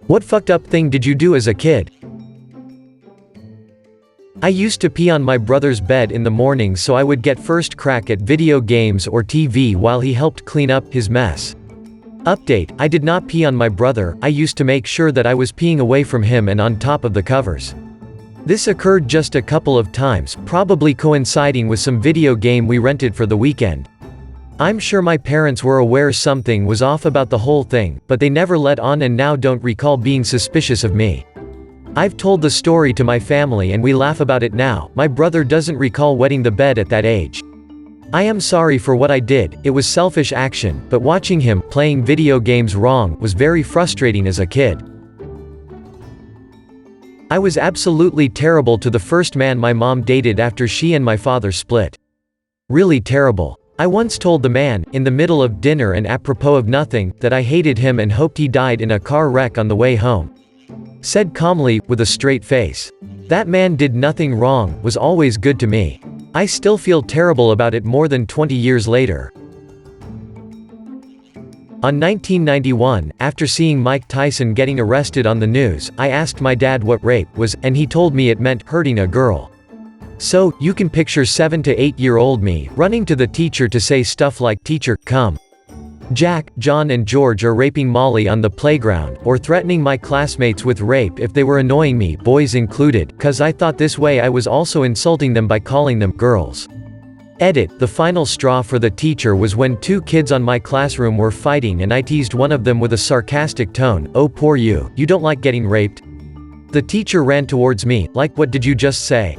What fucked up thing did you do as a kid? I used to pee on my brother's bed in the morning so I would get first crack at video games or TV while he helped clean up his mess. Update: I did not pee on my brother, I used to make sure that I was peeing away from him and on top of the covers. This occurred just a couple of times, probably coinciding with some video game we rented for the weekend. I'm sure my parents were aware something was off about the whole thing, but they never let on and now don't recall being suspicious of me. I've told the story to my family and we laugh about it now. My brother doesn't recall wetting the bed at that age. I am sorry for what I did, it was selfish action, but watching him playing video games wrong was very frustrating as a kid. I was absolutely terrible to the first man my mom dated after she and my father split. Really terrible. I once told the man, in the middle of dinner and apropos of nothing, that I hated him and hoped he died in a car wreck on the way home. Said calmly, with a straight face. That man did nothing wrong, was always good to me. I still feel terrible about it more than 20 years later. On 1991, after seeing Mike Tyson getting arrested on the news, I asked my dad what rape was, and he told me it meant hurting a girl. So, you can picture 7 to 8-year-old me, running to the teacher to say stuff like, "Teacher, come. Jack, John and George are raping Molly on the playground," or threatening my classmates with rape if they were annoying me, boys included, cause I thought this way I was also insulting them by calling them girls. Edit: the final straw for the teacher was when 2 kids on my classroom were fighting and I teased one of them with a sarcastic tone, "Oh poor you don't like getting raped?" The teacher ran towards me, like, "What did you just say?"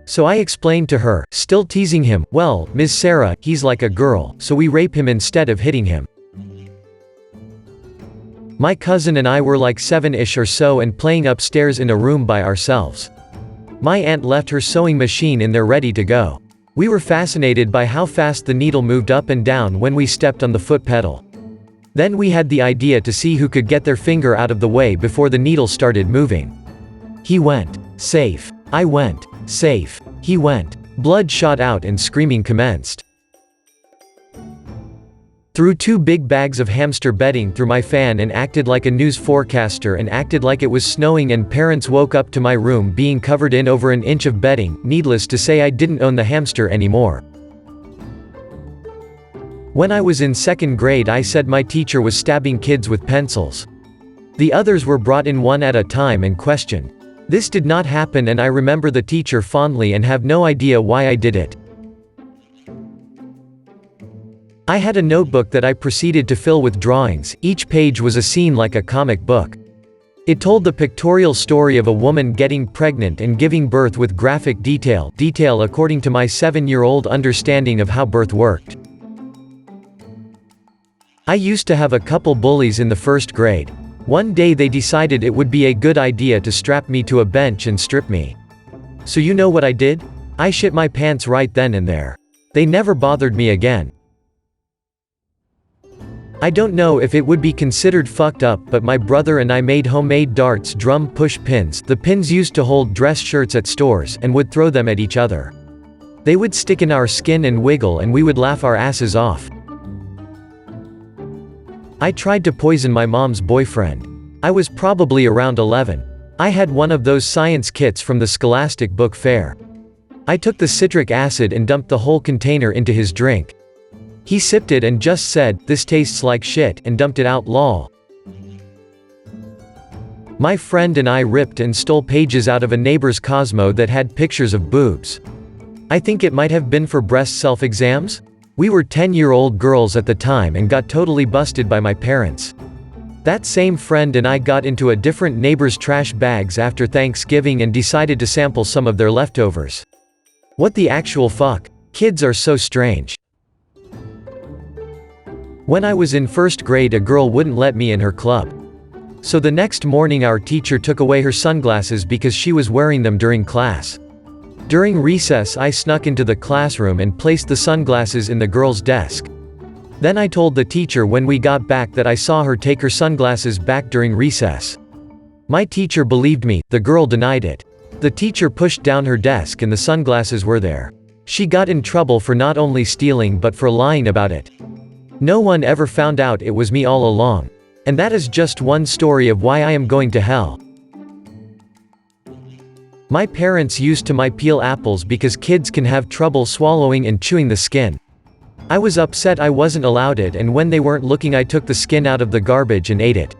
So I explained to her, still teasing him, "Well, Ms. Sarah, he's like a girl, so we rape him instead of hitting him." My cousin and I were like 7-ish or so and playing upstairs in a room by ourselves. My aunt left her sewing machine in there ready to go. We were fascinated by how fast the needle moved up and down when we stepped on the foot pedal. Then we had the idea to see who could get their finger out of the way before the needle started moving. He went. Safe. I went. Safe. He went. Blood shot out and screaming commenced. Threw 2 big bags of hamster bedding through my fan and acted like a news forecaster and acted like it was snowing and parents woke up to my room being covered in over an inch of bedding. Needless to say, I didn't own the hamster anymore. When I was in 2nd grade, I said my teacher was stabbing kids with pencils. The others were brought in one at a time and questioned. This did not happen and I remember the teacher fondly and have no idea why I did it. I had a notebook that I proceeded to fill with drawings, each page was a scene like a comic book. It told the pictorial story of a woman getting pregnant and giving birth with graphic detail according to my 7-year-old understanding of how birth worked. I used to have a couple bullies in the 1st grade. One day they decided it would be a good idea to strap me to a bench and strip me. So you know what I did? I shit my pants right then and there. They never bothered me again. I don't know if it would be considered fucked up, but my brother and I made homemade darts drum push pins, the pins used to hold dress shirts at stores, and would throw them at each other. They would stick in our skin and wiggle and we would laugh our asses off. I tried to poison my mom's boyfriend. I was probably around 11. I had one of those science kits from the Scholastic book fair. I took the citric acid and dumped the whole container into his drink. He sipped it and just said, "This tastes like shit," and dumped it out, lol. My friend and I ripped and stole pages out of a neighbor's Cosmo that had pictures of boobs. I think it might have been for breast self-exams? We were 10-year-old girls at the time and got totally busted by my parents. That same friend and I got into a different neighbor's trash bags after Thanksgiving and decided to sample some of their leftovers. What the actual fuck? Kids are so strange. When I was in 1st grade, a girl wouldn't let me in her club. So the next morning our teacher took away her sunglasses because she was wearing them during class. During recess I snuck into the classroom and placed the sunglasses in the girl's desk. Then I told the teacher when we got back that I saw her take her sunglasses back during recess. My teacher believed me, the girl denied it. The teacher pushed down her desk and the sunglasses were there. She got in trouble for not only stealing but for lying about it. No one ever found out it was me all along. And that is just one story of why I am going to hell. My parents used to my peel apples because kids can have trouble swallowing and chewing the skin. I was upset I wasn't allowed it, and when they weren't looking I took the skin out of the garbage and ate it.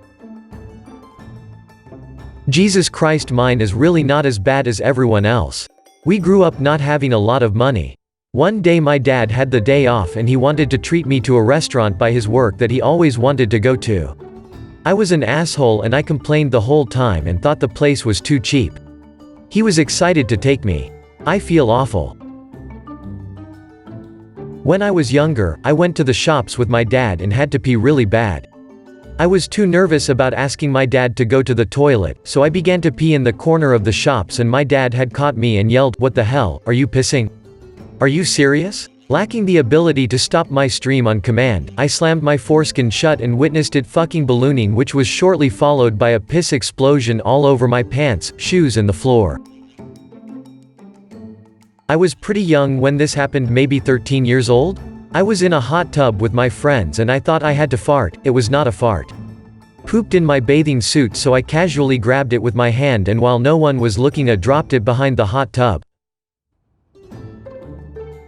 Jesus Christ, mine is really not as bad as everyone else. We grew up not having a lot of money. One day my dad had the day off and he wanted to treat me to a restaurant by his work that he always wanted to go to. I was an asshole and I complained the whole time and thought the place was too cheap. He was excited to take me. I feel awful. When I was younger, I went to the shops with my dad and had to pee really bad. I was too nervous about asking my dad to go to the toilet, so I began to pee in the corner of the shops, and my dad had caught me and yelled, "What the hell, are you pissing? Are you serious?" Lacking the ability to stop my stream on command, I slammed my foreskin shut and witnessed it fucking ballooning, which was shortly followed by a piss explosion all over my pants, shoes and the floor. I was pretty young when this happened, maybe 13 years old? I was in a hot tub with my friends and I thought I had to fart. It was not a fart. Pooped in my bathing suit, so I casually grabbed it with my hand and while no one was looking I dropped it behind the hot tub.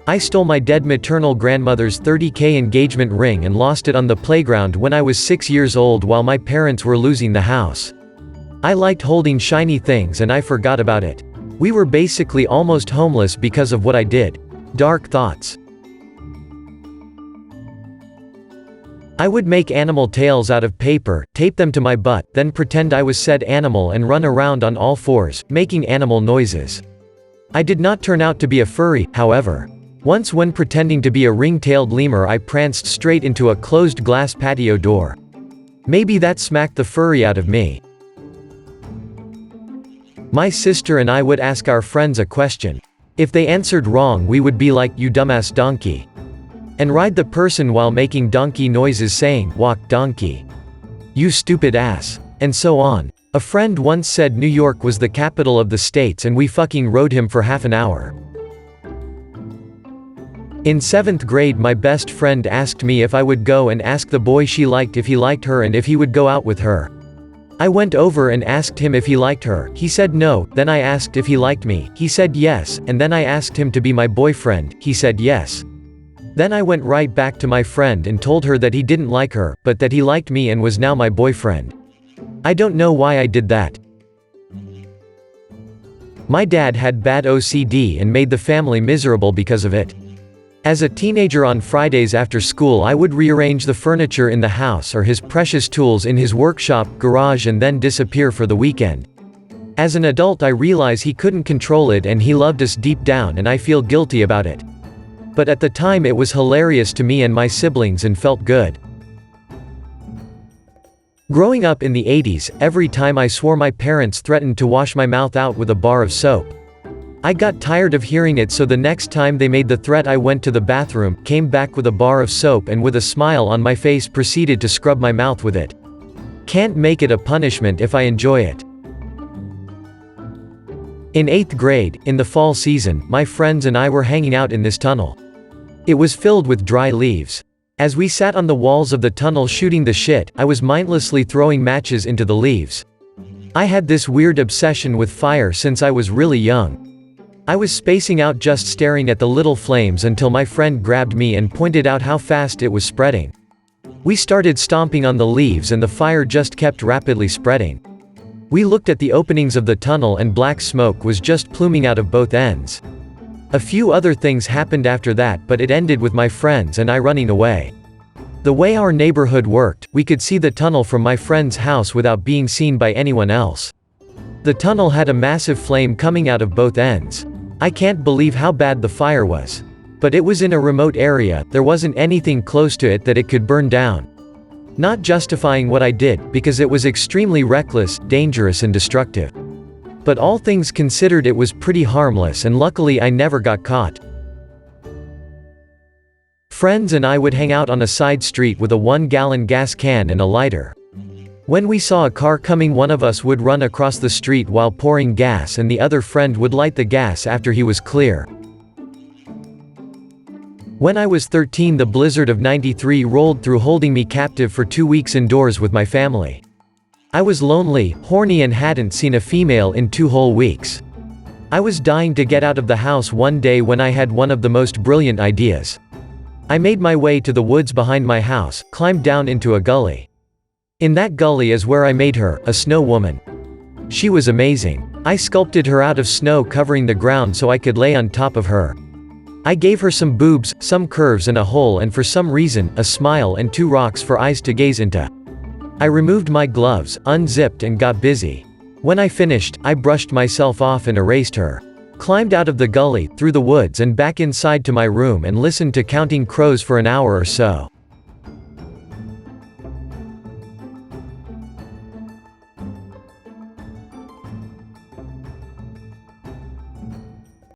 I stole my dead maternal grandmother's $30K engagement ring and lost it on the playground when I was 6 years old while my parents were losing the house. I liked holding shiny things and I forgot about it. We were basically almost homeless because of what I did. Dark thoughts. I would make animal tails out of paper, tape them to my butt, then pretend I was said animal and run around on all fours, making animal noises. I did not turn out to be a furry, however. Once when pretending to be a ring-tailed lemur I pranced straight into a closed glass patio door. Maybe that smacked the furry out of me. My sister and I would ask our friends a question. If they answered wrong we would be like, "You dumbass donkey." And ride the person while making donkey noises saying, "Walk donkey. You stupid ass." And so on. A friend once said New York was the capital of the states and we fucking rode him for half an hour. In 7th grade my best friend asked me if I would go and ask the boy she liked if he liked her and if he would go out with her. I went over and asked him if he liked her, he said no, then I asked if he liked me, he said yes, and then I asked him to be my boyfriend, he said yes. Then I went right back to my friend and told her that he didn't like her, but that he liked me and was now my boyfriend. I don't know why I did that. My dad had bad OCD and made the family miserable because of it. As a teenager on Fridays after school I would rearrange the furniture in the house or his precious tools in his workshop, garage and then disappear for the weekend. As an adult I realize he couldn't control it and he loved us deep down and I feel guilty about it. But at the time it was hilarious to me and my siblings and felt good. Growing up in the 80s, every time I swore my parents threatened to wash my mouth out with a bar of soap. I got tired of hearing it, so the next time they made the threat I went to the bathroom, came back with a bar of soap and with a smile on my face proceeded to scrub my mouth with it. Can't make it a punishment if I enjoy it. In 8th grade, in the fall season, my friends and I were hanging out in this tunnel. It was filled with dry leaves. As we sat on the walls of the tunnel shooting the shit, I was mindlessly throwing matches into the leaves. I had this weird obsession with fire since I was really young. I was spacing out just staring at the little flames until my friend grabbed me and pointed out how fast it was spreading. We started stomping on the leaves and the fire just kept rapidly spreading. We looked at the openings of the tunnel and black smoke was just pluming out of both ends. A few other things happened after that, but it ended with my friends and I running away. The way our neighborhood worked, we could see the tunnel from my friend's house without being seen by anyone else. The tunnel had a massive flame coming out of both ends. I can't believe how bad the fire was. But it was in a remote area, there wasn't anything close to it that it could burn down. Not justifying what I did, because it was extremely reckless, dangerous and destructive. But all things considered it was pretty harmless and luckily I never got caught. Friends and I would hang out on a side street with a 1-gallon gas can and a lighter. When we saw a car coming one of us would run across the street while pouring gas and the other friend would light the gas after he was clear. When I was 13, the blizzard of '93 rolled through, holding me captive for 2 weeks indoors with my family. I was lonely, horny, and hadn't seen a female in 2 whole weeks. I was dying to get out of the house one day when I had one of the most brilliant ideas. I made my way to the woods behind my house, climbed down into a gully. In that gully is where I made her, a snow woman. She was amazing. I sculpted her out of snow covering the ground so I could lay on top of her. I gave her some boobs, some curves, and a hole, and for some reason, a smile and 2 rocks for eyes to gaze into. I removed my gloves, unzipped, and got busy. When I finished, I brushed myself off and erased her. Climbed out of the gully, through the woods and back inside to my room and listened to counting crows for an hour or so.